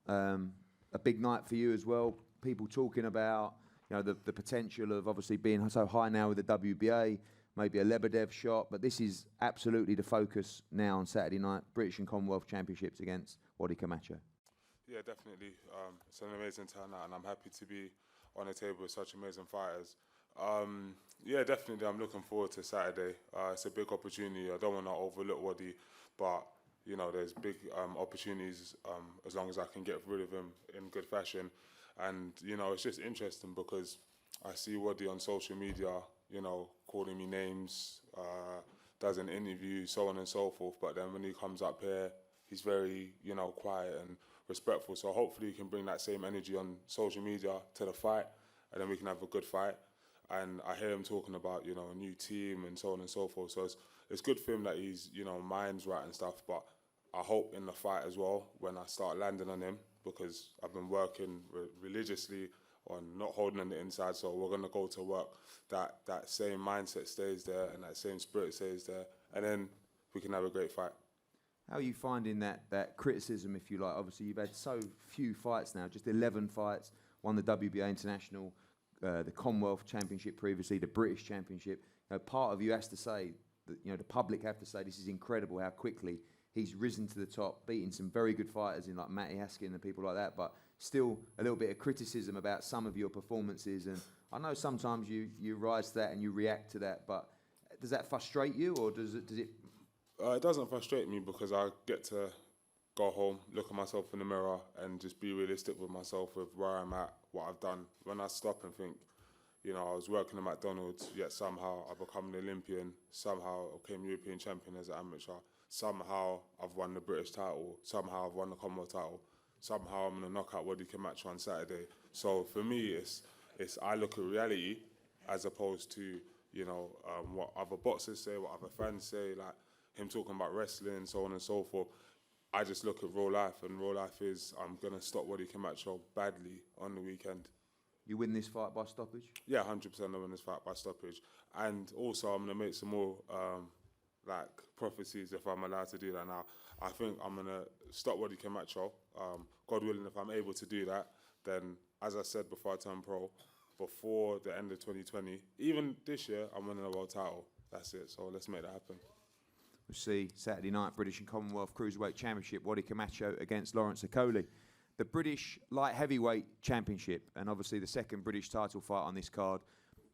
a big night for you as well. People talking about, you know, the potential of obviously being so high now with the WBA, maybe a Lebedev shot, but this is absolutely the focus now on Saturday night, British and Commonwealth Championships against Okolie Camacho. Yeah, definitely. It's an amazing turnout, and I'm happy to be on the table with such amazing fighters. Yeah, definitely. I'm looking forward to Saturday. It's a big opportunity. I don't want to overlook Waddy, but you know, there's big opportunities as long as I can get rid of him in good fashion. And you know, it's just interesting because I see Waddy on social media, you know, calling me names, does an interview, so on and so forth. But then when he comes up here, he's very, you know, quiet and respectful. So hopefully he can bring that same energy on social media to the fight, and then we can have a good fight. And I hear him talking about, you know, a new team and so on and so forth. So it's good for him that he's, you know, mind's right and stuff. But I hope in the fight as well, when I start landing on him, because I've been working religiously on not holding on the inside. So we're going to go to work. That same mindset stays there and that same spirit stays there. And then we can have a great fight. How are you finding that criticism, if you like? Obviously, you've had so few fights now, just 11 fights, won the WBA International, the Commonwealth Championship previously, the British Championship. You know, part of you has to say, that, you know, the public have to say this is incredible how quickly he's risen to the top, beating some very good fighters in like Matty Haskin and people like that, but still a little bit of criticism about some of your performances. And I know sometimes you rise to that and you react to that, but does that frustrate you, or does it? It doesn't frustrate me because I get to go home, look at myself in the mirror and just be realistic with myself with where I'm at, what I've done. When I stop and think, you know, I was working at McDonald's, yet somehow I become an Olympian, somehow I became European champion as an amateur, somehow I've won the British title, somehow I've won the Commonwealth title, somehow I'm going to knock out Okolie Camacho on Saturday. So for me, it's I look at reality as opposed to, you know, what other boxers say, what other fans say, like him talking about wrestling, so on and so forth. I just look at real life, and real life is I'm going to stop Okolie Camacho badly on the weekend. You win this fight by stoppage? Yeah, 100% I win this fight by stoppage. And also I'm going to make some more like prophecies if I'm allowed to do that now. I think I'm going to stop Okolie Camacho. God willing, if I'm able to do that, then as I said before I turned pro, before the end of 2020, even this year, I'm winning a world title. That's it. So let's make that happen. We'll see Saturday night, British and Commonwealth Cruiserweight Championship, Okolie Camacho against Lawrence Okolie. The British Light Heavyweight Championship, and obviously the second British title fight on this card.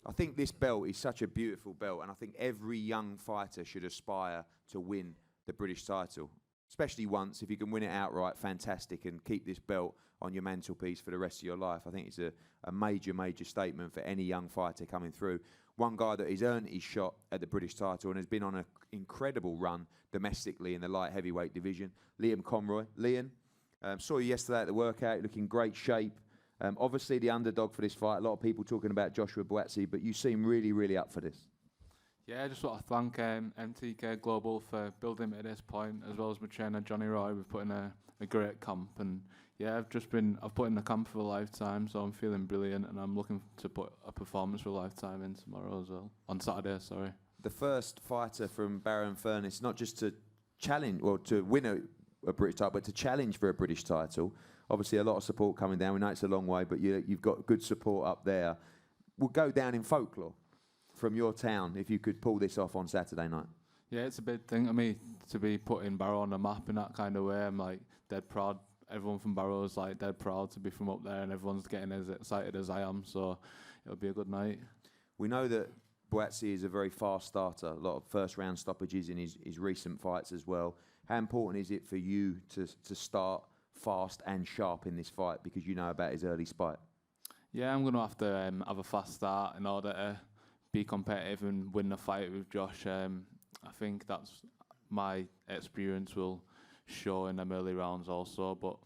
I think this belt is such a beautiful belt, and I think every young fighter should aspire to win the British title, especially once. If you can win it outright, fantastic, and keep this belt on your mantelpiece for the rest of your life. I think it's a major, major statement for any young fighter coming through. One guy that has earned his shot at the British title and has been on an incredible run domestically in the light heavyweight division, Liam Conroy. Liam, saw you yesterday at the workout, looking great shape. Obviously the underdog for this fight, a lot of people talking about Joshua Buatsi, but you seem really, really up for this. Yeah, I just want to thank MTK Global for building me to this point, as well as my trainer Johnny Roy. We've put in a great camp, and yeah, I've put in the camp for a lifetime, so I'm feeling brilliant, and I'm looking to put a performance for a lifetime in tomorrow as well, on Saturday, sorry. The first fighter from Barrow Furnace, not just to challenge, or to win a British title, but to challenge for a British title. Obviously a lot of support coming down. We know it's a long way, but you've got good support up there. We'll go down in folklore from your town if you could pull this off on Saturday night. Yeah, it's a big thing to me to be putting Barrow on the map in that kind of way. I'm like dead proud. Everyone from Barrow is like dead proud to be from up there, and everyone's getting as excited as I am, so it'll be a good night. We know that Buatsi is a very fast starter, a lot of first round stoppages in his recent fights as well. How important is it for you to start fast and sharp in this fight, because you know about his early spike? Yeah, I'm going to have to have a fast start in order to be competitive and win the fight with Josh. I think that's my experience will show in them early rounds also. But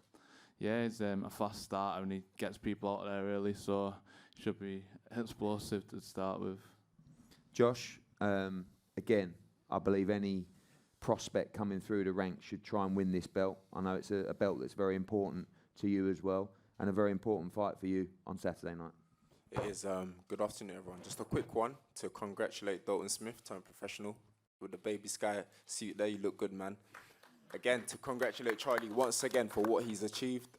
yeah, it's a fast start and he gets people out there early, so it should be explosive to start with. Josh, again, I believe any prospect coming through the ranks should try and win this belt. I know it's a belt that's very important to you as well, and a very important fight for you on Saturday night. It is. Good afternoon, everyone. Just a quick one to congratulate Dalton Smith, turned professional, with the baby sky suit there. You look good, man. Again, to congratulate Charlie once again for what he's achieved.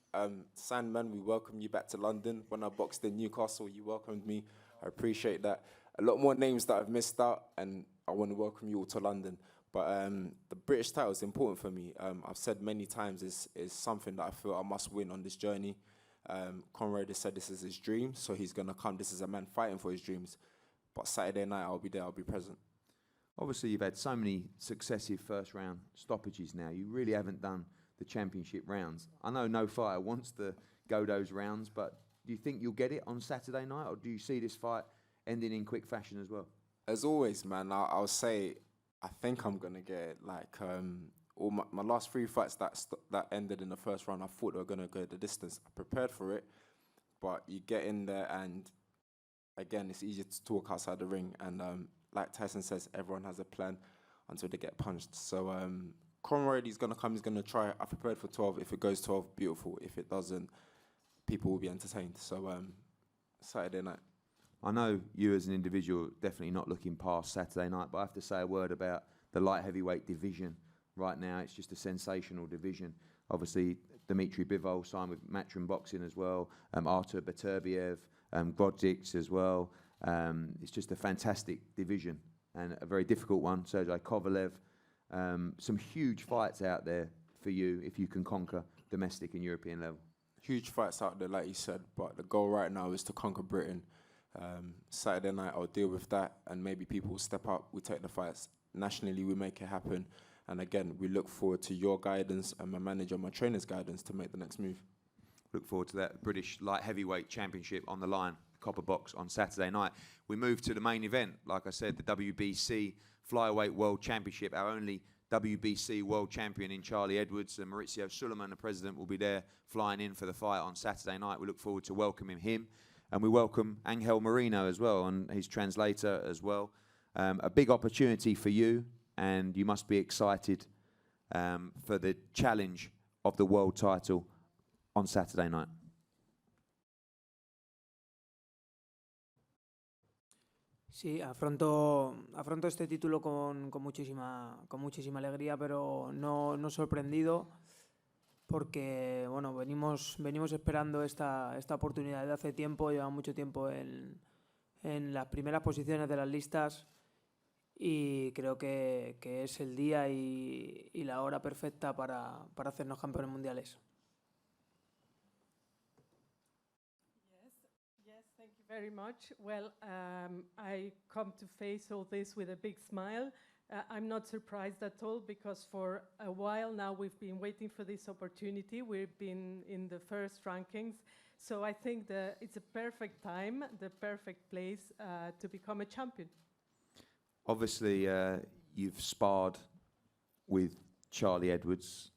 Sandman, we welcome you back to London. When I boxed in Newcastle, you welcomed me. I appreciate that. A lot more names that I've missed out, and I want to welcome you all to London. But the British title is important for me. I've said many times is something that I feel I must win on this journey. Conroy just said this is his dream, so he's going to come. This is a man fighting for his dreams. But Saturday night, I'll be there, I'll be present. Obviously, you've had so many successive first-round stoppages now. You really haven't done the championship rounds. I know no fighter wants to go those rounds, but do you think you'll get it on Saturday night, or do you see this fight ending in quick fashion as well? As always, man, I'll say I think I'm going to get it. Like, all my last 3 fights that ended in the first round, I thought they were going to go the distance. I prepared for it, but you get in there and, again, it's easier to talk outside the ring. And like Tyson says, everyone has a plan until they get punched. So Conroy, he's going to come, he's going to try. I prepared for 12. If it goes 12, beautiful. If it doesn't, people will be entertained. So Saturday night. I know you as an individual definitely not looking past Saturday night, but I have to say a word about the light heavyweight division right now. It's just a sensational division. Obviously, Dmitry Bivol signed with Matchroom Boxing as well, Artur Beterbiev, Grodzic as well. It's just a fantastic division and a very difficult one. Sergei Kovalev. Some huge fights out there for you if you can conquer domestic and European level. Huge fights out there, like you said, but the goal right now is to conquer Britain. Saturday night, I'll deal with that, and maybe people will step up. We take the fights nationally, we make it happen. And again, we look forward to your guidance and my manager, my trainer's guidance to make the next move. Look forward to that British Light Heavyweight Championship on the line, Copper Box on Saturday night. We move to the main event. Like I said, the WBC Flyweight World Championship. Our only WBC World Champion in Charlie Edwards, and Maurizio Suleiman, the president, will be there flying in for the fight on Saturday night. We look forward to welcoming him. And we welcome Angel Marino as well, and his translator as well. A big opportunity for you, and you must be excited for the challenge of the world title on Saturday night. Sí, afronto este título con muchísima alegría, pero no sorprendido, porque bueno, venimos esperando esta oportunidad desde hace tiempo. Lleva mucho tiempo en las primeras posiciones de las listas, y creo que es el día y la hora perfecta para hacernos campeones mundiales. Thank you very much. Well, I come to face all this with a big smile. I'm not surprised at all, because for a while now we've been waiting for this opportunity. We've been in the first rankings. So I think it's a perfect time, the perfect place to become a champion. Obviously, you've sparred with Charlie Edwards,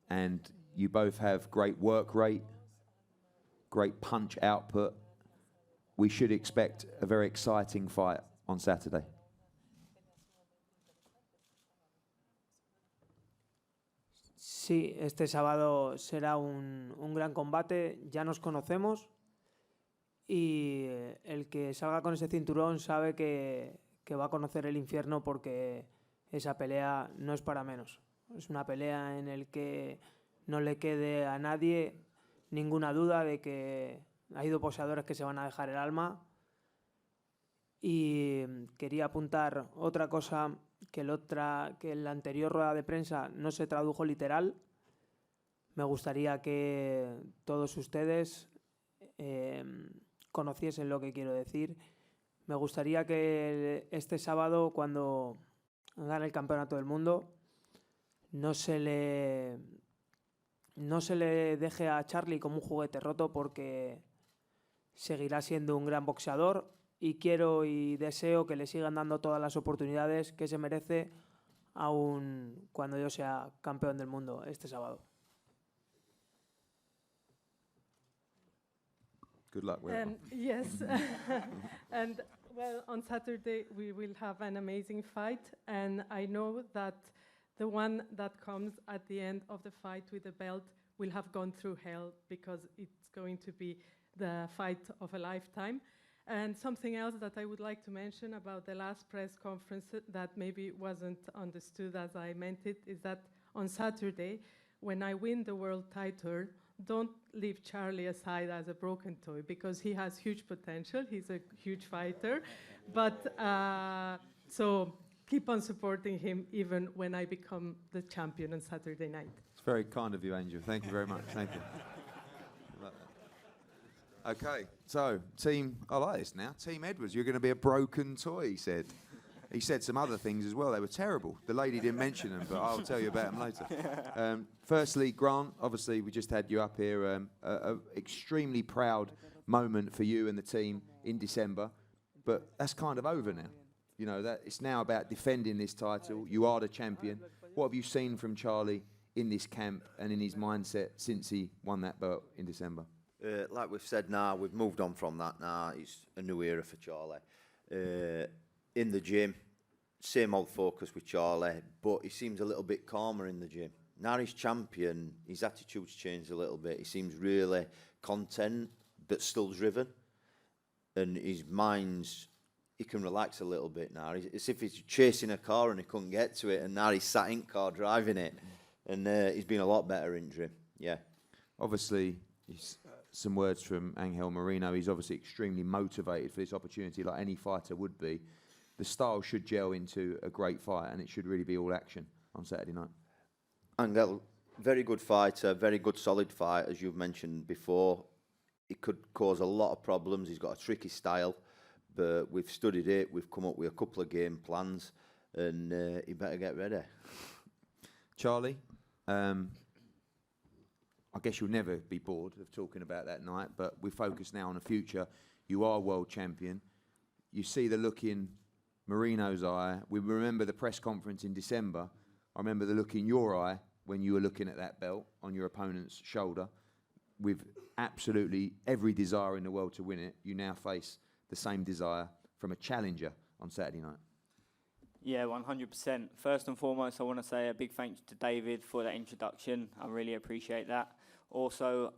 and you both have great work rate, great punch output. We should expect a very exciting fight on Saturday. Sí, este sábado será un gran combate. Ya nos conocemos, y el que salga con ese cinturón sabe que va a conocer el infierno, porque esa pelea no es para menos. Es una pelea en la que no le quede a nadie ninguna duda de que hay dos boxeadores que se van a dejar el alma. Y quería apuntar otra cosa, que en la anterior rueda de prensa no se tradujo literal. Me gustaría que todos ustedes conociesen lo que quiero decir. Me gustaría que este sábado, cuando gane el campeonato del mundo, no se le deje a Charlie como un juguete roto, porque seguirá siendo un gran boxeador, y quiero y deseo que le sigan dando todas las oportunidades que se merece, aun cuando yo sea campeón del mundo este sábado. Good luck with it. Yes, and well, on Saturday we will have an amazing fight, and I know that the one that comes at the end of the fight with the belt will have gone through hell, because it's going to be the fight of a lifetime. And something else that I would like to mention about the last press conference that maybe wasn't understood as I meant it, is that on Saturday, when I win the world title, don't leave Charlie aside as a broken toy, because he has huge potential. He's a huge fighter. But So keep on supporting him even when I become the champion on Saturday night. It's very kind of you, Angel. Thank you very much. Thank you. Okay, so I like this now. Team Edwards, you're going to be a broken toy, he said. He said some other things as well. They were terrible. The lady didn't mention them, but I'll tell you about them later. Firstly, Grant, obviously we just had you up here. A extremely proud moment for you and the team in December, but that's kind of over now. You know, that it's now about defending this title. You are the champion. What have you seen from Charlie in this camp and in his mindset since he won that belt in December? Like we've said now, we've moved on from that now. It's a new era for Charlie. In the gym, same old focus with Charlie, but he seems a little bit calmer in the gym. Now he's champion, his attitude's changed a little bit. He seems really content, but still driven. And his mind's, he can relax a little bit now. It's as if he's chasing a car and he couldn't get to it, and now he's sat in car driving it. And he's been a lot better in gym, yeah. Obviously, some words from Angel Moreno. He's obviously extremely motivated for this opportunity, like any fighter would be. The style should gel into a great fight, and it should really be all action on Saturday night. Angel, very good fighter, very good solid fight, as you've mentioned before. It could cause a lot of problems. He's got a tricky style, but we've studied it. We've come up with a couple of game plans, and he better get ready. Charlie, I guess you'll never be bored of talking about that night, but we're focused now on the future. You are world champion. You see the look in Moreno's eye. We remember the press conference in December. I remember the look in your eye when you were looking at that belt on your opponent's shoulder. With absolutely every desire in the world to win it, you now face the same desire from a challenger on Saturday night. Yeah, 100%. First and foremost, I want to say a big thank you to David for that introduction. I really appreciate that. Also,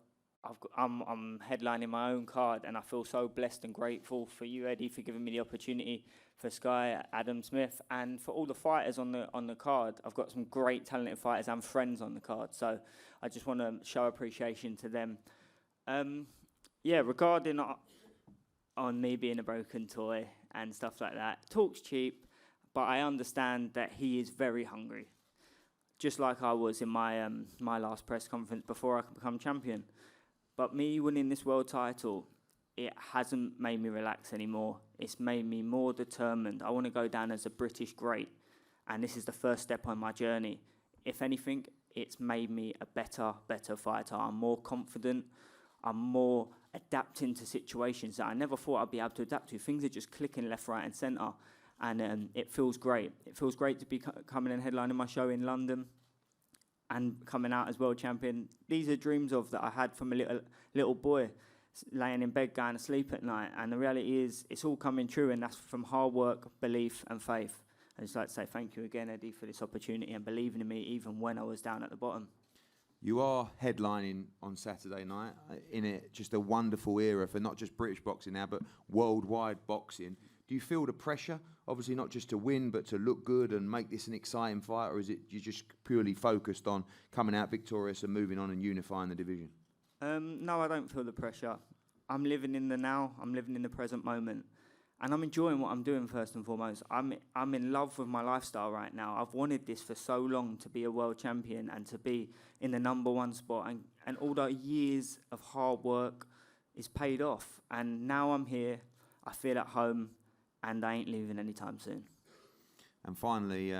I'm headlining my own card, and I feel so blessed and grateful for you, Eddie, for giving me the opportunity, for Sky, Adam Smith, and for all the fighters on the card. I've got some great talented fighters and friends on the card, so I just want to show appreciation to them. Yeah, regarding on me being a broken toy and stuff like that, talk's cheap, but I understand that he is very hungry, just like I was in my my last press conference before I could become champion. But me winning this world title, it hasn't made me relax anymore. It's made me more determined. I want to go down as a British great, and this is the first step on my journey. If anything, it's made me a better fighter. I'm more confident. I'm more adapting to situations that I never thought I'd be able to adapt to. Things are just clicking left, right, and centre. And it feels great. It feels great to be coming and headlining my show in London and coming out as world champion. These are dreams that I had from a little boy, laying in bed, going to sleep at night. And the reality is, it's all coming true, and that's from hard work, belief, and faith. I'd just like to say thank you again, Eddie, for this opportunity and believing in me even when I was down at the bottom. You are headlining on Saturday night in just a wonderful era for not just British boxing now, but worldwide boxing. Do you feel the pressure, obviously not just to win, but to look good and make this an exciting fight, or is it you're just purely focused on coming out victorious and moving on and unifying the division? No, I don't feel the pressure. I'm living in the now. I'm living in the present moment. And I'm enjoying what I'm doing first and foremost. I'm in love with my lifestyle right now. I've wanted this for so long, to be a world champion and to be in the #1 spot. And all the years of hard work is paid off. And now I'm here. I feel at home. And I ain't leaving anytime soon. And finally,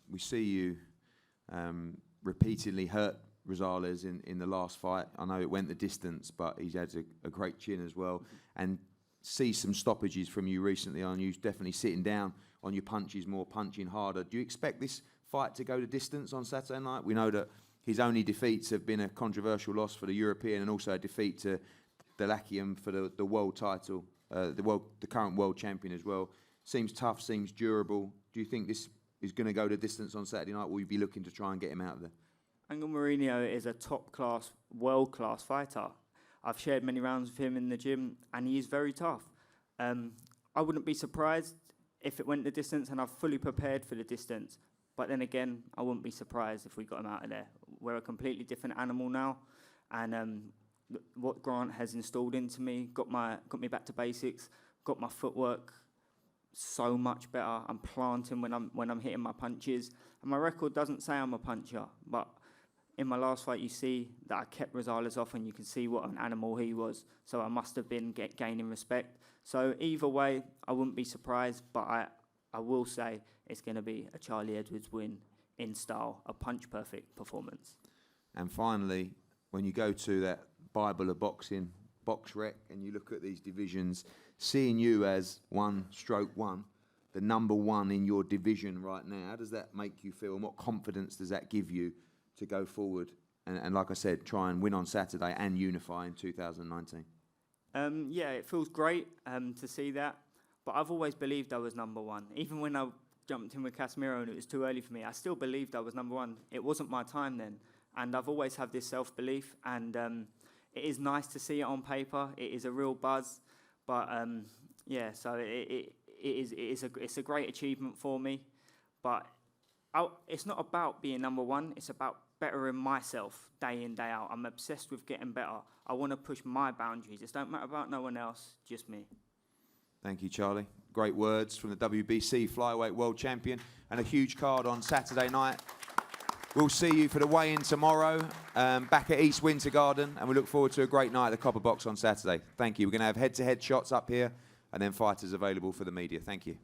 we see you repeatedly hurt Rosales in the last fight. I know it went the distance, but he's had a great chin as well. And see some stoppages from you recently on you definitely sitting down on your punches more, punching harder. Do you expect this fight to go the distance on Saturday night? We know that his only defeats have been a controversial loss for the European and also a defeat to Delakian for the world title. The current world champion as well. Seems tough, seems durable. Do you think this is going to go the distance on Saturday night? Will you be looking to try and get him out of there? Angel Moreno is a top-class, world-class fighter. I've shared many rounds with him in the gym, and he is very tough. I wouldn't be surprised if it went the distance, and I've fully prepared for the distance. But then again, I wouldn't be surprised if we got him out of there. We're a completely different animal now, and what Grant has installed into me got me back to basics, got my footwork so much better. I'm planting when I'm hitting my punches. And my record doesn't say I'm a puncher, but in my last fight, you see that I kept Rosales off, and you can see what an animal he was. So I must have been gaining respect. So either way, I wouldn't be surprised, but I will say it's going to be a Charlie Edwards win in style, a punch-perfect performance. And finally, when you go to that Bible of boxing, BoxRec, and you look at these divisions, seeing you as 1/1, the number one in your division right now, how does that make you feel, and what confidence does that give you to go forward and like I said, try and win on Saturday and unify in 2019? Yeah, it feels great to see that, but I've always believed I was number one. Even when I jumped in with Casemiro and it was too early for me, I still believed I was number one. It wasn't my time then, and I've always had this self-belief, and it is nice to see it on paper. It is a real buzz, but yeah, so it's a great achievement for me, but it's not about being number one, it's about bettering myself day in, day out. I'm obsessed with getting better. I want to push my boundaries. It don't matter about no one else, just me. Thank you, Charlie. Great words from the WBC Flyweight World Champion, and a huge card on Saturday night. We'll see you for the weigh-in tomorrow, back at East Winter Garden, and we look forward to a great night at the Copper Box on Saturday. Thank you. We're going to have head-to-head shots up here, and then fighters available for the media. Thank you.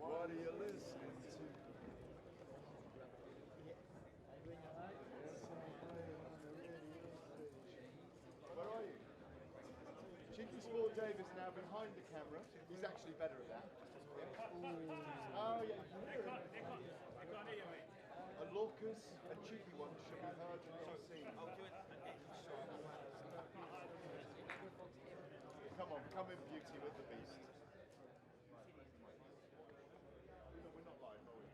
What are you listening to? Where are you? CheekySport Dave is now behind the camera. He's actually better at that. Oh, yeah. A Lorcas, a cheeky one, should be heard and not seen. Come on, come in beauty with the beast. We're not live, are we?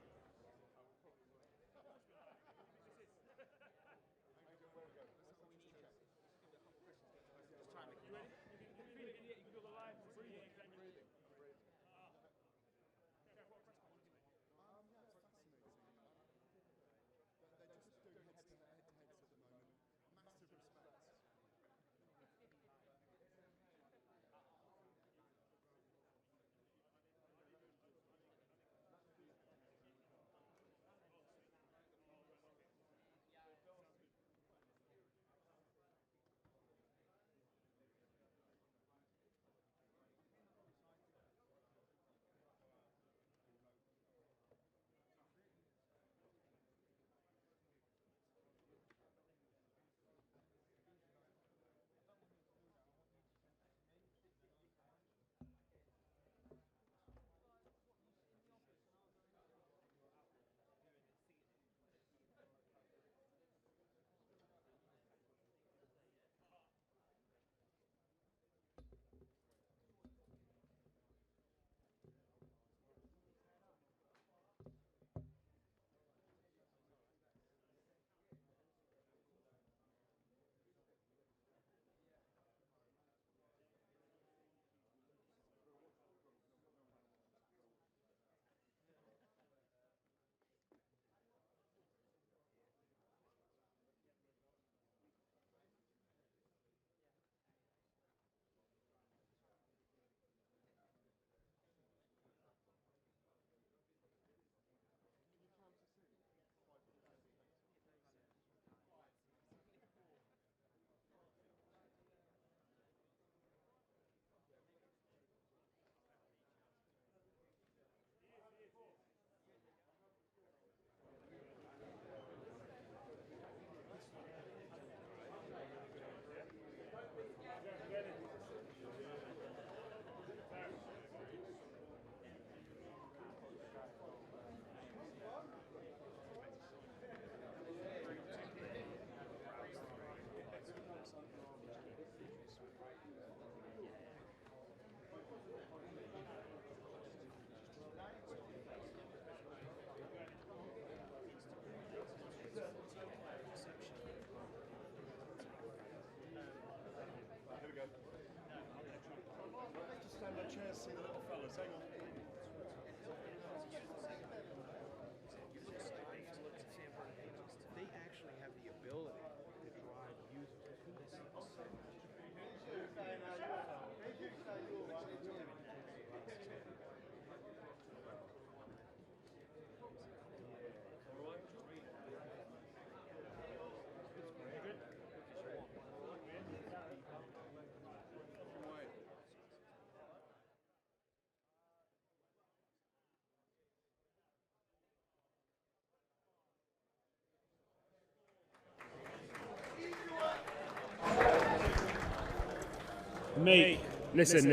Mate, listen.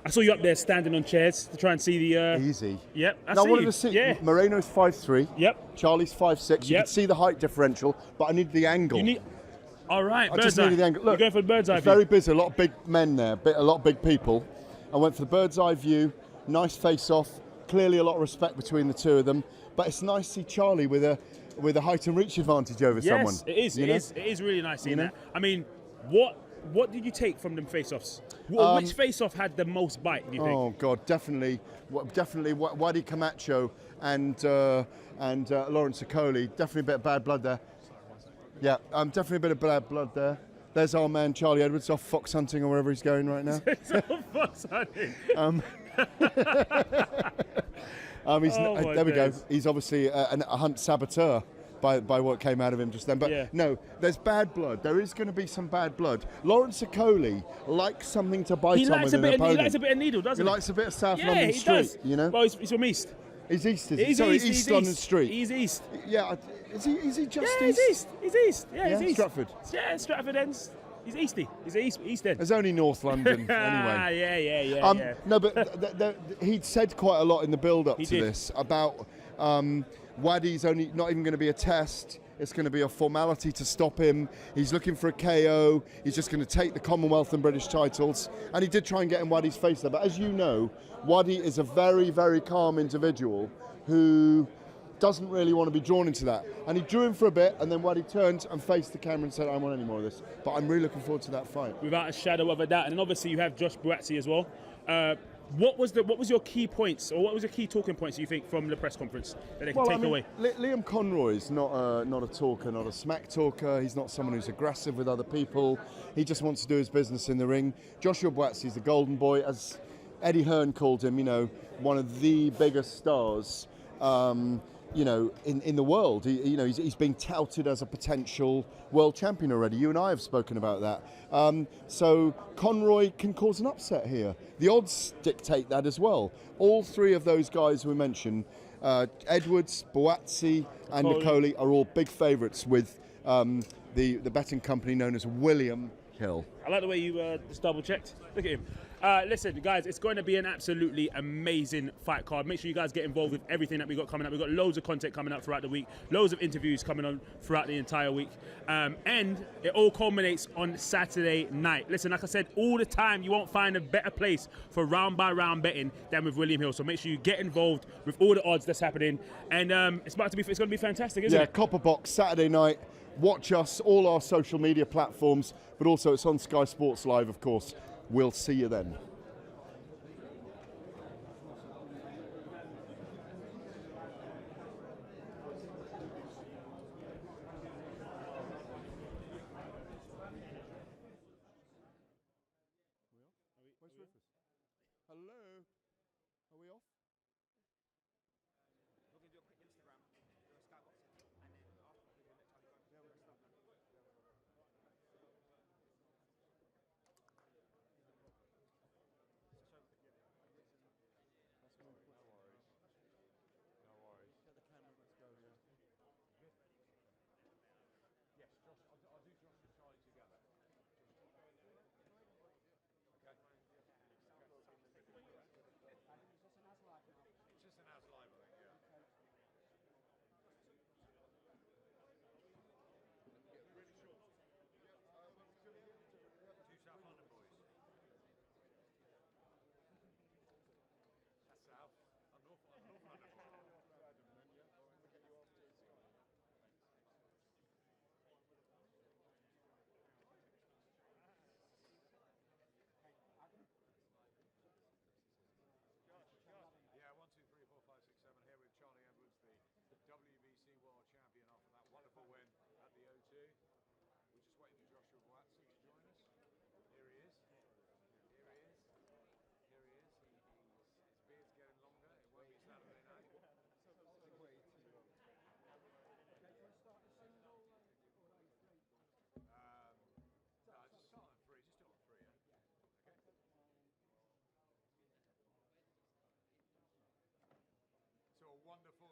I saw you up there standing on chairs to try and see the... Easy. Yep, I Now, see wanted you. to see. Yeah. Moreno's 5'3". Yep. Charlie's 5'6". You Yep. could see the height differential, but I needed the angle. You need... All right, I bird's just eye. needed the angle. Look, You're going for the bird's eye it's view. very busy. A lot of big men there, a lot of big people. I went for the bird's eye view. Nice face-off. Clearly a lot of respect between the two of them. But it's nice to see Charlie with a height and reach advantage over someone. Yes, it is. you It know? is really nice seeing You know? that. I mean, what did you take from them face-offs? Which face-off had the most bite, do you think? Oh God, definitely Okolie Camacho and Lawrence Okolie. Definitely a bit of bad blood there. Yeah, definitely a bit of bad blood there. There's our man Charlie Edwards off fox hunting or wherever he's going right now. Fox hunting. There we go. He's obviously a hunt saboteur by what came out of him just then. But no, there's bad blood. There is going to be some bad blood. Lawrence Okolie likes something to bite on with an opponent. He likes a bit of needle, doesn't he? He likes a bit of South Yeah, London he street, does. you know? Well, he's from East. He's East, is he? He's Sorry, East, East he's London East. Street. He's East. Yeah, is he just Yeah, East? He's East. Yeah, he's East. Stratford. Yeah, Stratford ends. He's Easty. He's East end. There's only North London anyway. Yeah. No, but he'd said quite a lot in the build-up to this about Waddy's only not even going to be a test. It's going to be a formality to stop him. He's looking for a KO. He's just going to take the Commonwealth and British titles. And he did try and get in Waddy's face there. But as you know, Waddy is a very, very calm individual who doesn't really want to be drawn into that. And he drew him for a bit, and then Waddy turned and faced the camera and said, I don't want any more of this. But I'm really looking forward to that fight. Without a shadow of a doubt. And then obviously you have Josh Buatsi as well. What was your key points, or what was your key talking points, you think, from the press conference that they can take away? Liam Conroy is not a talker, not a smack talker. He's not someone who's aggressive with other people. He just wants to do his business in the ring. Joshua Buatsi is the golden boy, as Eddie Hearn called him, one of the biggest stars in the world. He's being touted as a potential world champion already. You and I have spoken about that. So Conroy can cause an upset here. The odds dictate that as well. All three of those guys we mentioned, Edwards, Buatsi and Okolie, are all big favourites with the betting company known as William Hill. I like the way you just double-checked. Look at him. Listen, guys, it's going to be an absolutely amazing fight card. Make sure you guys get involved with everything that we've got coming up. We've got loads of content coming up throughout the week, loads of interviews coming on throughout the entire week. And it all culminates on Saturday night. Listen, like I said, all the time, you won't find a better place for round-by-round betting than with William Hill. So make sure you get involved with all the odds that's happening. And it's going to be fantastic, isn't it? Yeah, Copper Box, Saturday night. Watch us, all our social media platforms, but also it's on Sky Sports Live, of course. We'll see you then.